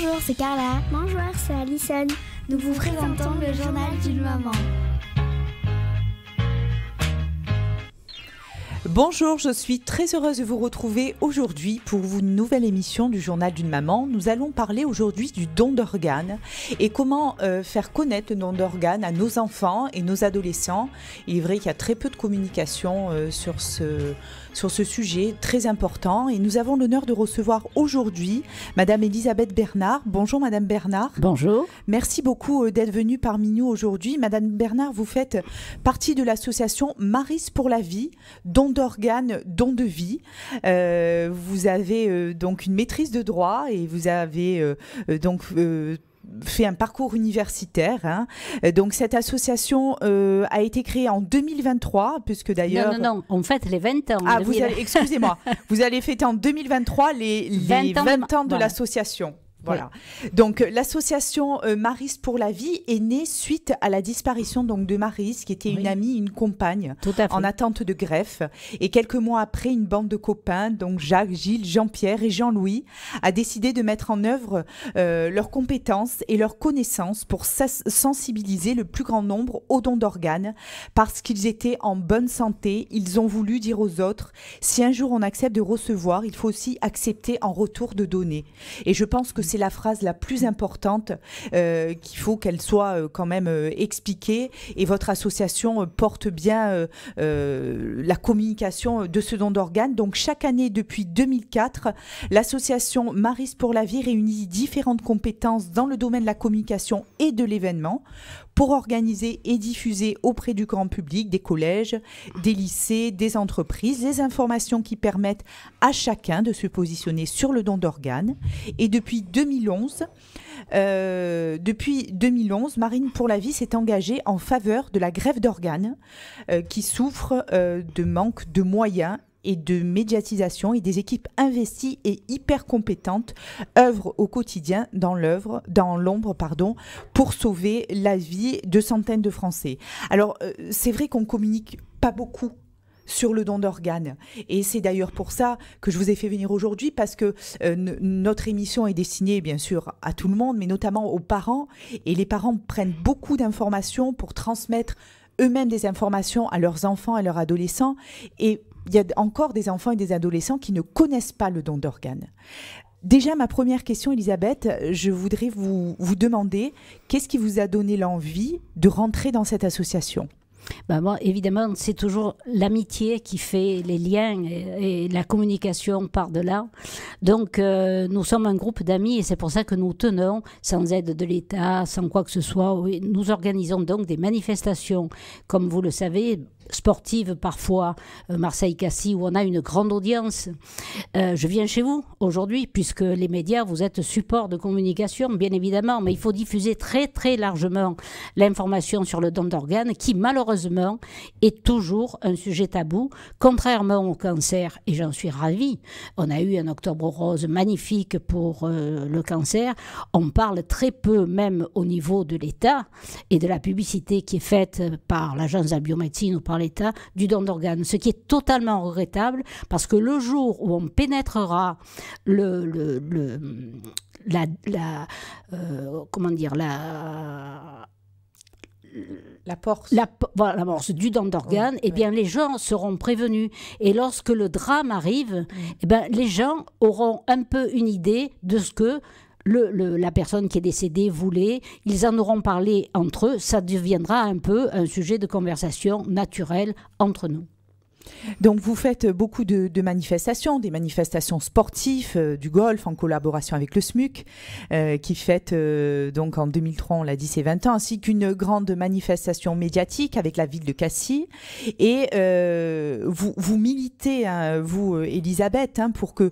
Bonjour, c'est Carla. Bonjour, c'est Alison. Nous vous présentons le journal d'une maman. Bonjour, je suis très heureuse de vous retrouver aujourd'hui pour une nouvelle émission du Journal d'une maman. Nous allons parler aujourd'hui du don d'organes et comment faire connaître le don d'organes à nos enfants et nos adolescents. Il est vrai qu'il y a très peu de communication sur ce sujet très important et nous avons l'honneur de recevoir aujourd'hui Madame Elisabeth Bernard. Bonjour Madame Bernard. Bonjour. Merci beaucoup d'être venue parmi nous aujourd'hui. Madame Bernard, vous faites partie de l'association Maris pour la vie, don d'organes, don de vie. Vous avez donc une maîtrise de droit et vous avez fait un parcours universitaire. Hein. Donc cette association a été créée en 2023, puisque d'ailleurs... Non, on fête les 20 ans. Ah, excusez-moi, vous allez fêter en 2023 les 20 ans de l'association. Voilà. Donc l'association Maris pour la vie est née suite à la disparition donc de Maris, qui était une amie, une compagne en attente de greffe. Et quelques mois après, une bande de copains, donc Jacques, Gilles, Jean-Pierre et Jean-Louis, a décidé de mettre en œuvre leurs compétences et leurs connaissances pour sensibiliser le plus grand nombre aux dons d'organes, parce qu'ils étaient en bonne santé. Ils ont voulu dire aux autres, si un jour on accepte de recevoir, il faut aussi accepter en retour de donner. Et je pense que c'est la phrase la plus importante qu'il faut qu'elle soit quand même expliquée, et votre association porte bien la communication de ce don d'organes. Donc chaque année depuis 2004, l'association Maris pour la vie réunit différentes compétences dans le domaine de la communication et de l'événement pour organiser et diffuser auprès du grand public, des collèges, des lycées, des entreprises, les informations qui permettent à chacun de se positionner sur le don d'organes. Et depuis 2011, Marine pour la vie s'est engagée en faveur de la greffe d'organes qui souffre de manque de moyens et de médiatisation, et des équipes investies et hyper compétentes œuvrent au quotidien dans l'ombre pour sauver la vie de centaines de Français. Alors c'est vrai qu'on communique pas beaucoup sur le don d'organes, et c'est d'ailleurs pour ça que je vous ai fait venir aujourd'hui, parce que notre émission est destinée bien sûr à tout le monde, mais notamment aux parents, et les parents prennent beaucoup d'informations pour transmettre eux-mêmes des informations à leurs enfants, à leurs adolescents, et il y a encore des enfants et des adolescents qui ne connaissent pas le don d'organes. Déjà, ma première question, Elisabeth, je voudrais vous demander, qu'est-ce qui vous a donné l'envie de rentrer dans cette association ? Moi, évidemment, c'est toujours l'amitié qui fait les liens et la communication par-delà. Donc, nous sommes un groupe d'amis, et c'est pour ça que nous tenons, sans aide de l'État, sans quoi que ce soit. Nous organisons donc des manifestations, comme vous le savez, sportives parfois, Marseille-Cassis, où on a une grande audience. Je viens chez vous aujourd'hui, puisque les médias, vous êtes support de communication, bien évidemment, mais il faut diffuser très très largement l'information sur le don d'organes, qui malheureusement est toujours un sujet tabou, contrairement au cancer, et j'en suis ravie. On a eu un octobre rose magnifique pour le cancer. On parle très peu, même au niveau de l'État, et de la publicité qui est faite par l'Agence de la biomédecine ou par l'État, du don d'organes, ce qui est totalement regrettable, parce que le jour où on pénétrera l'amorce du don d'organes, les gens seront prévenus. Et lorsque le drame arrive, les gens auront un peu une idée de ce que la personne qui est décédée voulait. Ils en auront parlé entre eux. Ça deviendra un peu un sujet de conversation naturel entre nous. Donc vous faites beaucoup de manifestations, des manifestations sportives, du golf en collaboration avec le SMUC, qui fête donc en 2003, on l'a dit, ses 20 ans, ainsi qu'une grande manifestation médiatique avec la ville de Cassis. Et vous militez, hein, vous Elisabeth, hein, pour que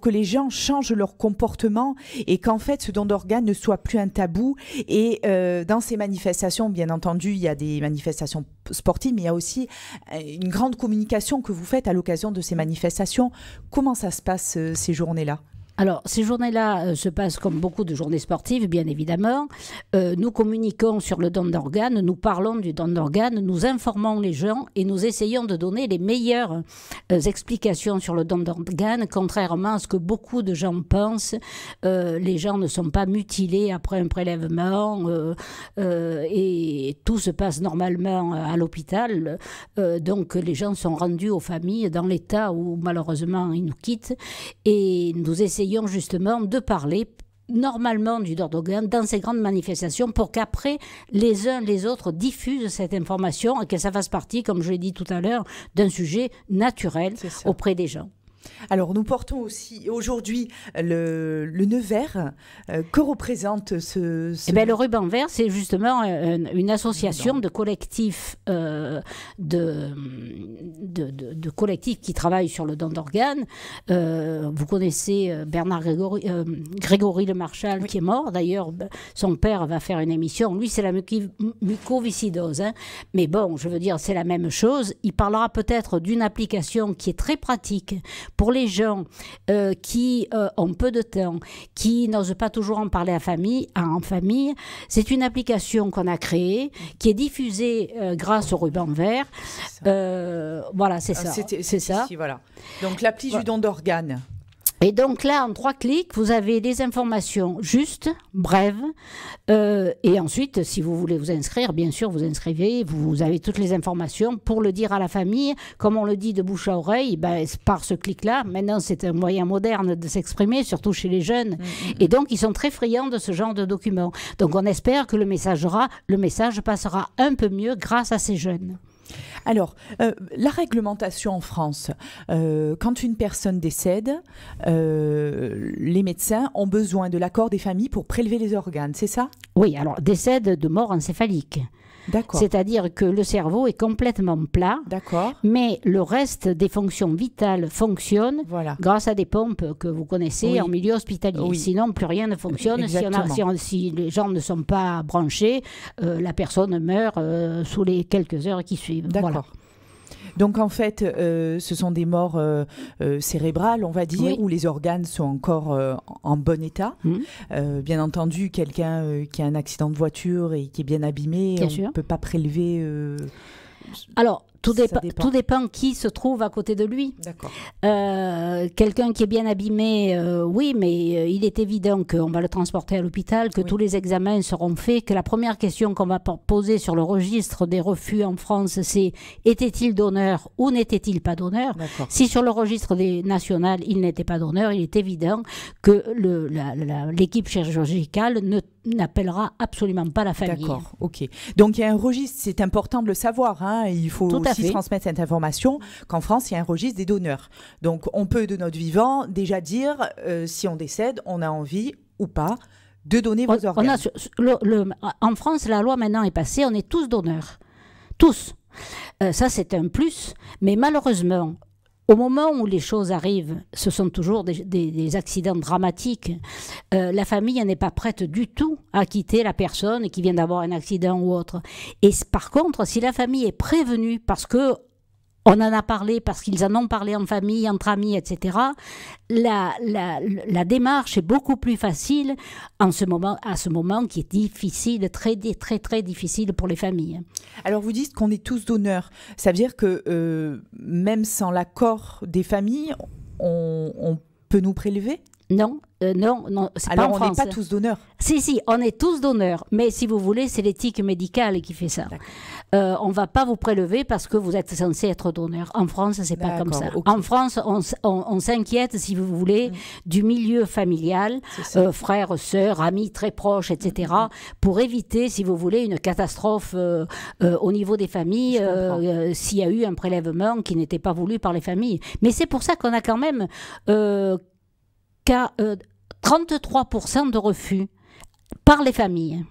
les gens changent leur comportement, et qu'en fait ce don d'organes ne soit plus un tabou. Et dans ces manifestations, bien entendu, il y a des manifestations sportives, mais il y a aussi une grande communication que vous faites à l'occasion de ces manifestations. Comment ça se passe ces journées-là ? Alors, ces journées-là se passent comme beaucoup de journées sportives, bien évidemment. Nous communiquons sur le don d'organes, nous parlons du don d'organes, nous informons les gens et nous essayons de donner les meilleures explications sur le don d'organes, contrairement à ce que beaucoup de gens pensent. Les gens ne sont pas mutilés après un prélèvement et tout se passe normalement à l'hôpital. Donc, les gens sont rendus aux familles dans l'état où, malheureusement, ils nous quittent. Et nous essayons justement de parler normalement du don d'organes dans ces grandes manifestations pour qu'après les uns les autres diffusent cette information et que ça fasse partie, comme je l'ai dit tout à l'heure, d'un sujet naturel auprès des gens. Alors, nous portons aussi aujourd'hui le nœud vert. Que représente ce... Eh bien, le ruban vert, c'est justement une association de collectifs, de collectifs qui travaillent sur le don d'organes. Vous connaissez Bernard Grégory Le Marchal, qui est mort. D'ailleurs, son père va faire une émission. Lui, c'est la mucoviscidose. Hein. Mais bon, je veux dire, c'est la même chose. Il parlera peut-être d'une application qui est très pratique pour les gens qui ont peu de temps, qui n'osent pas toujours en parler en famille. C'est une application qu'on a créée, qui est diffusée grâce au ruban vert. Voilà, c'est ça. C'est ça. Ici, voilà. Donc, l'appli du don d'organes. Et donc là, en 3 clics, vous avez des informations justes, brèves, et ensuite, si vous voulez vous inscrire, bien sûr, vous inscrivez, vous avez toutes les informations pour le dire à la famille. Comme on le dit de bouche à oreille, par ce clic-là, maintenant c'est un moyen moderne de s'exprimer, surtout chez les jeunes, et donc ils sont très friands de ce genre de documents. Donc on espère que le message passera un peu mieux grâce à ces jeunes. Alors, la réglementation en France, quand une personne décède, les médecins ont besoin de l'accord des familles pour prélever les organes, c'est ça? Oui, alors décède de mort encéphalique. D'accord. C'est-à-dire que le cerveau est complètement plat, mais le reste des fonctions vitales fonctionnent grâce à des pompes que vous connaissez en milieu hospitalier. Oui. Sinon, plus rien ne fonctionne. Si les gens ne sont pas branchés, la personne meurt sous les quelques heures qui suivent. D'accord. Voilà. Donc en fait, ce sont des morts cérébrales, on va dire, où les organes sont encore en bon état. Bien entendu, quelqu'un qui a un accident de voiture et qui est bien abîmé, on ne peut pas prélever... Alors, tout dépend qui se trouve à côté de lui. D'accord. Quelqu'un qui est bien abîmé, oui, mais il est évident qu'on va le transporter à l'hôpital, que tous les examens seront faits, que la première question qu'on va poser sur le registre des refus en France, c'est était-il donneur ou n'était-il pas donneur? Si sur le registre national, il n'était pas donneur, il est évident que l'équipe chirurgicale n'appellera absolument pas la famille. D'accord, ok. Donc il y a un registre, c'est important de le savoir, hein, il faut aussi transmettre cette information qu'en France, il y a un registre des donneurs. Donc on peut de notre vivant déjà dire si on décède, on a envie ou pas de donner vos organes. En France, la loi maintenant est passée, on est tous donneurs. Tous. Ça, c'est un plus, mais malheureusement, au moment où les choses arrivent, ce sont toujours des accidents dramatiques. La famille n'est pas prête du tout à quitter la personne qui vient d'avoir un accident ou autre. Et par contre, si la famille est prévenue parce que on en a parlé, parce qu'ils en ont parlé en famille, entre amis, etc., la démarche est beaucoup plus facile à ce moment qui est difficile, très, très, très difficile pour les familles. Alors vous dites qu'on est tous donneurs. Ça veut dire que même sans l'accord des familles, on peut nous prélever ? Non, non, c'est alors pas en France. Alors on n'est pas tous donneurs. Si, on est tous donneurs, mais si vous voulez, c'est l'éthique médicale qui fait ça. On ne va pas vous prélever parce que vous êtes censé être donneur. En France, c'est pas comme ça. Okay. En France, on s'inquiète, si vous voulez, du milieu familial, frères, sœurs, amis très proches, etc., pour éviter, si vous voulez, une catastrophe au niveau des familles, s'il y a eu un prélèvement qui n'était pas voulu par les familles. Mais c'est pour ça qu'on a quand même... 33% de refus par les familles,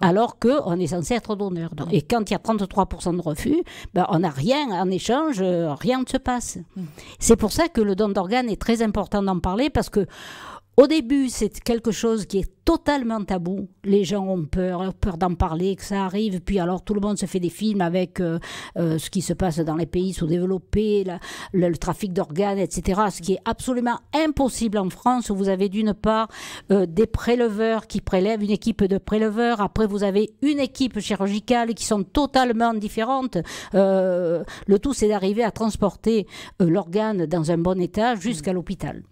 alors qu'on est censé être donneur. Et quand il y a 33% de refus, on n'a rien en échange, rien ne se passe. C'est pour ça que le don d'organes est très important d'en parler, parce que Au début, c'est quelque chose qui est totalement tabou. Les gens ont peur d'en parler, que ça arrive. Puis alors, tout le monde se fait des films avec ce qui se passe dans les pays sous-développés, le trafic d'organes, etc. Ce qui est absolument impossible en France, où vous avez d'une part des préleveurs qui prélèvent, une équipe de préleveurs. Après, vous avez une équipe chirurgicale qui sont totalement différentes. Le tout, c'est d'arriver à transporter l'organe dans un bon état jusqu'à l'hôpital.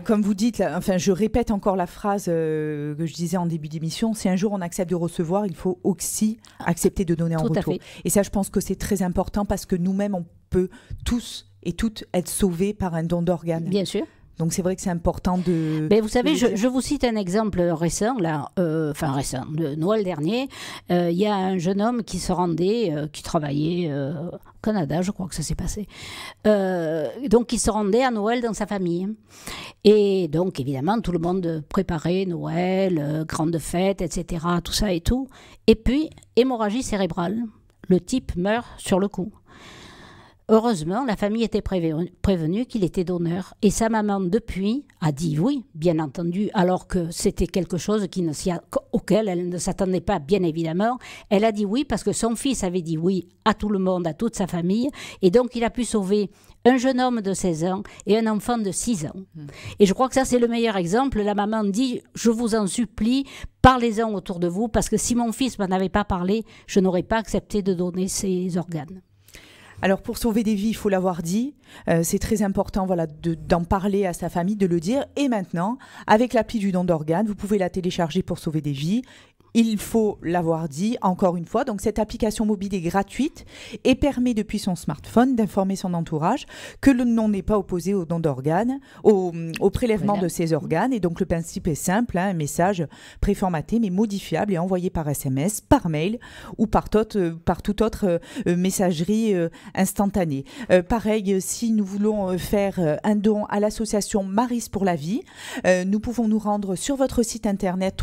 Comme vous dites, je répète encore la phrase que je disais en début d'émission, si un jour on accepte de recevoir, il faut aussi accepter de donner en retour. Et ça, je pense que c'est très important parce que nous-mêmes, on peut tous et toutes être sauvés par un don d'organes. Bien sûr. Donc c'est vrai que c'est important de... Mais vous savez, je vous cite un exemple récent, récent, de Noël dernier. Il y a un jeune homme qui se rendait, qui travaillait au Canada, je crois que ça s'est passé. Donc il se rendait à Noël dans sa famille. Et donc évidemment, tout le monde préparait Noël, grande fête, etc., tout ça et tout. Et puis, hémorragie cérébrale. Le type meurt sur le coup. Heureusement, la famille était prévenue qu'il était donneur. Et sa maman, depuis, a dit oui, bien entendu, alors que c'était quelque chose auquel elle ne s'attendait pas, bien évidemment. Elle a dit oui parce que son fils avait dit oui à tout le monde, à toute sa famille. Et donc, il a pu sauver un jeune homme de 16 ans et un enfant de 6 ans. Et je crois que ça, c'est le meilleur exemple. La maman dit, je vous en supplie, parlez-en autour de vous, parce que si mon fils m'en avait pas parlé, je n'aurais pas accepté de donner ses organes. Alors, pour sauver des vies, il faut l'avoir dit. C'est très important d'en parler à sa famille, de le dire. Et maintenant, avec l'appli du don d'organes, vous pouvez la télécharger pour sauver des vies. Il faut l'avoir dit, encore une fois. Donc, cette application mobile est gratuite et permet depuis son smartphone d'informer son entourage que le nom n'est pas opposé au don d'organes, au prélèvement de ces organes. Et donc, le principe est simple, un message préformaté mais modifiable et envoyé par SMS, par mail ou par toute autre messagerie instantanée. Pareil, si nous voulons faire un don à l'association Maris pour la vie, nous pouvons nous rendre sur votre site internet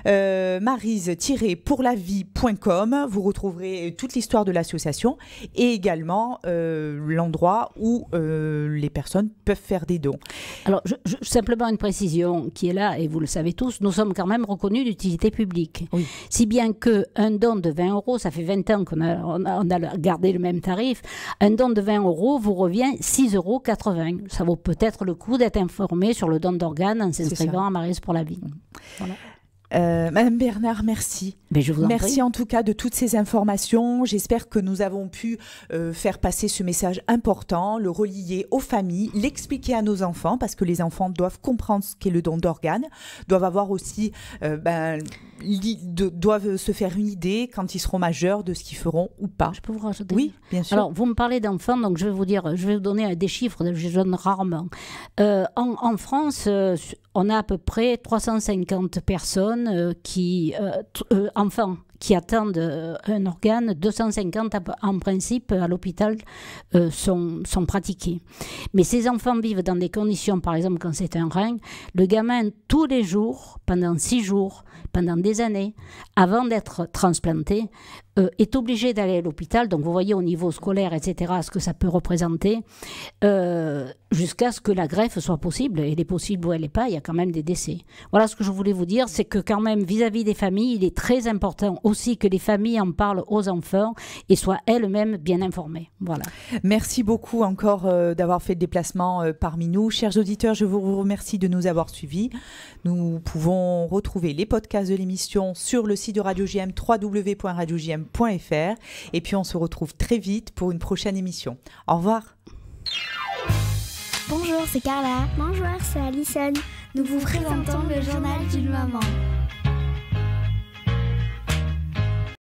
marise-pourlavie.com. Vous retrouverez toute l'histoire de l'association et également l'endroit où les personnes peuvent faire des dons. Alors, simplement une précision qui est là, et vous le savez tous, nous sommes quand même reconnus d'utilité publique. Oui. Si bien qu'un don de 20 €, ça fait 20 ans qu'on a gardé le même tarif, un don de 20 € vous revient 6,80 €. Ça vaut peut-être le coup d'être informé sur le don d'organes en s'inscrivant à Marise pour la vie. Voilà. Madame Bernard, merci. Mais je vous en prie. Merci en tout cas de toutes ces informations. J'espère que nous avons pu faire passer ce message important, le relier aux familles, l'expliquer à nos enfants, parce que les enfants doivent comprendre ce qu'est le don d'organes, doivent avoir aussi, doivent se faire une idée quand ils seront majeurs de ce qu'ils feront ou pas. Je peux vous rajouter? Oui, bien sûr. Alors, vous me parlez d'enfants, donc je vais vous donner des chiffres que je donne rarement. En France, on a à peu près 350 personnes enfants qui attendent un organe, 250 en principe à l'hôpital sont pratiqués. Mais ces enfants vivent dans des conditions, par exemple quand c'est un rein, le gamin tous les jours, pendant 6 jours, pendant des années, avant d'être transplanté, est obligé d'aller à l'hôpital. Donc vous voyez au niveau scolaire, etc., ce que ça peut représenter, jusqu'à ce que la greffe soit possible. Elle est possible ou elle n'est pas, il y a quand même des décès. Voilà ce que je voulais vous dire, c'est que quand même vis-à-vis des familles, il est très important aussi que les familles en parlent aux enfants et soient elles-mêmes bien informées. Voilà. Merci beaucoup encore d'avoir fait le déplacement parmi nous. Chers auditeurs, je vous remercie de nous avoir suivis. Nous pouvons retrouver les podcasts de l'émission sur le site de Radio JM, www.radiojm.fr. Et puis on se retrouve très vite pour une prochaine émission. Au revoir. Bonjour, c'est Carla. Bonjour, c'est Alison. Nous vous présentons le journal d'une maman.